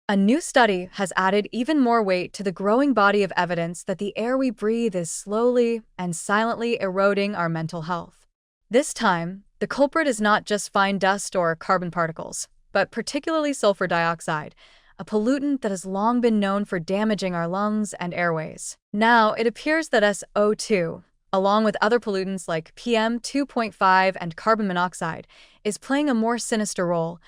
A new study has added even more weight to the growing body of evidence that the air we breathe is slowly and silently eroding our mental health. This time, the culprit is not just fine dust or carbon particles, but particularly sulfur dioxide, a pollutant that has long been known for damaging our lungs and airways. Now, it appears that SO2, along with other pollutants like PM 2.5 and carbon monoxide, is playing a more sinister role,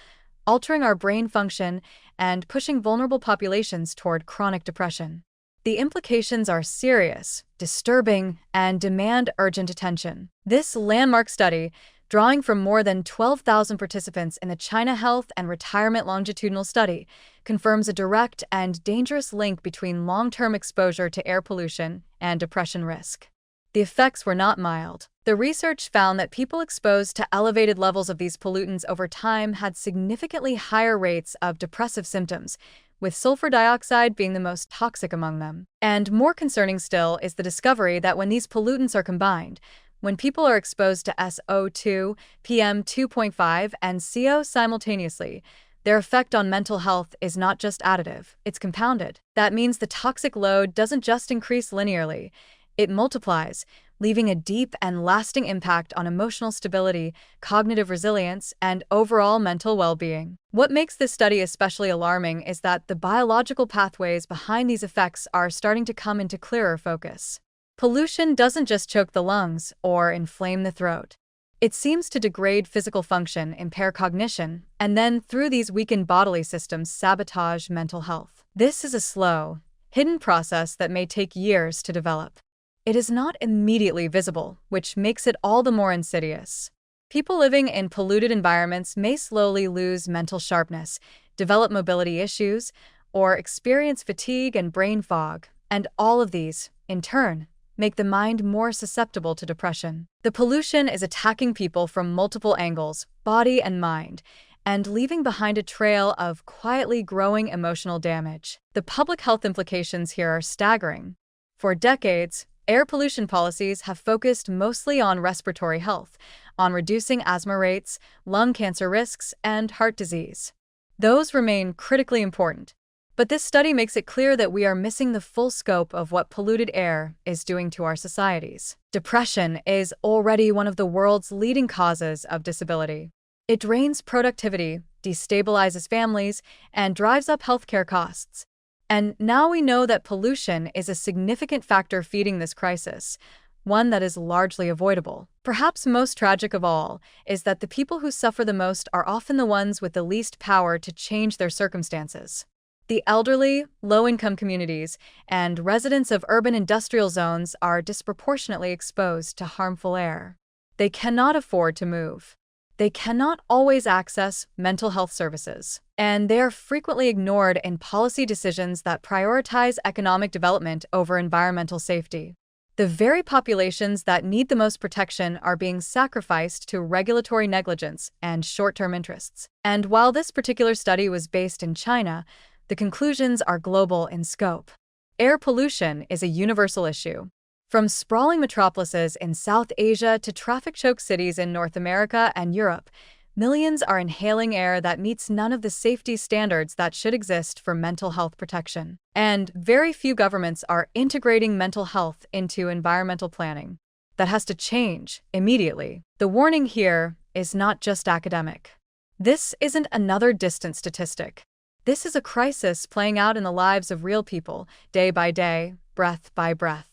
altering our brain function and pushing vulnerable populations toward chronic depression. The implications are serious, disturbing, and demand urgent attention. This landmark study, drawing from more than 12,000 participants in the China Health and Retirement Longitudinal Study, confirms a direct and dangerous link between long-term exposure to air pollution and depression risk. The effects were not mild. The research found that people exposed to elevated levels of these pollutants over time had significantly higher rates of depressive symptoms, with sulfur dioxide being the most toxic among them. And more concerning still is the discovery that when these pollutants are combined, when people are exposed to SO2, PM 2.5, and CO simultaneously, their effect on mental health is not just additive, it's compounded. That means the toxic load doesn't just increase linearly, it multiplies, leaving a deep and lasting impact on emotional stability, cognitive resilience, and overall mental well-being. What makes this study especially alarming is that the biological pathways behind these effects are starting to come into clearer focus. Pollution doesn't just choke the lungs or inflame the throat. It seems to degrade physical function, impair cognition, and then, through these weakened bodily systems, sabotage mental health. This is a slow, hidden process that may take years to develop. It is not immediately visible, which makes it all the more insidious. People living in polluted environments may slowly lose mental sharpness, develop mobility issues, or experience fatigue and brain fog, and all of these, in turn, make the mind more susceptible to depression. The pollution is attacking people from multiple angles, body and mind, and leaving behind a trail of quietly growing emotional damage. The public health implications here are staggering. For decades, air pollution policies have focused mostly on respiratory health, on reducing asthma rates, lung cancer risks, and heart disease. Those remain critically important. But this study makes it clear that we are missing the full scope of what polluted air is doing to our societies. Depression is already one of the world's leading causes of disability. It drains productivity, destabilizes families, and drives up healthcare costs. And now we know that pollution is a significant factor feeding this crisis, one that is largely avoidable. Perhaps most tragic of all is that the people who suffer the most are often the ones with the least power to change their circumstances. The elderly, low-income communities, and residents of urban industrial zones are disproportionately exposed to harmful air. They cannot afford to move. They cannot always access mental health services, and they are frequently ignored in policy decisions that prioritize economic development over environmental safety. The very populations that need the most protection are being sacrificed to regulatory negligence and short-term interests. And while this particular study was based in China, the conclusions are global in scope. Air pollution is a universal issue. From sprawling metropolises in South Asia to traffic-choked cities in North America and Europe, millions are inhaling air that meets none of the safety standards that should exist for mental health protection. And very few governments are integrating mental health into environmental planning. That has to change immediately. The warning here is not just academic. This isn't another distant statistic. This is a crisis playing out in the lives of real people, day by day, breath by breath.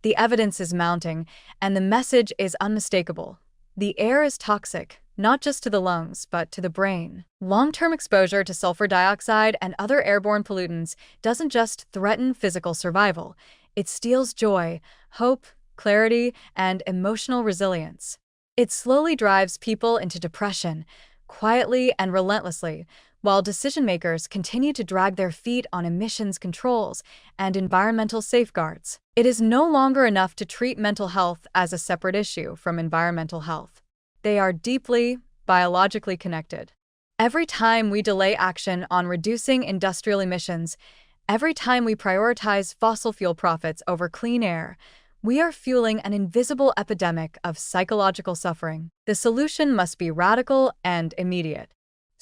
The evidence is mounting, and the message is unmistakable. The air is toxic, not just to the lungs, but to the brain. Long-term exposure to sulfur dioxide and other airborne pollutants doesn't just threaten physical survival, it steals joy, hope, clarity, and emotional resilience. It slowly drives people into depression, quietly and relentlessly, while decision-makers continue to drag their feet on emissions controls and environmental safeguards. It is no longer enough to treat mental health as a separate issue from environmental health. They are deeply, biologically connected. Every time we delay action on reducing industrial emissions, every time we prioritize fossil fuel profits over clean air, we are fueling an invisible epidemic of psychological suffering. The solution must be radical and immediate.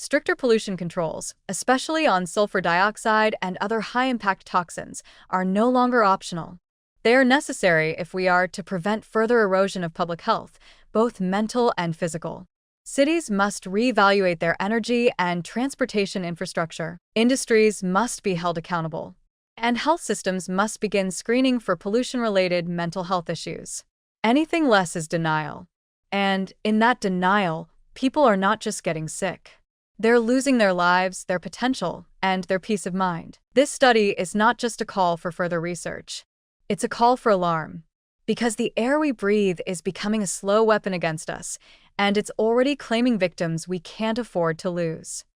Stricter pollution controls, especially on sulfur dioxide and other high-impact toxins, are no longer optional. They are necessary if we are to prevent further erosion of public health, both mental and physical. Cities must reevaluate their energy and transportation infrastructure. Industries must be held accountable. And health systems must begin screening for pollution-related mental health issues. Anything less is denial. And in that denial, people are not just getting sick. They're losing their lives, their potential, and their peace of mind. This study is not just a call for further research. It's a call for alarm. Because the air we breathe is becoming a slow weapon against us, and it's already claiming victims we can't afford to lose.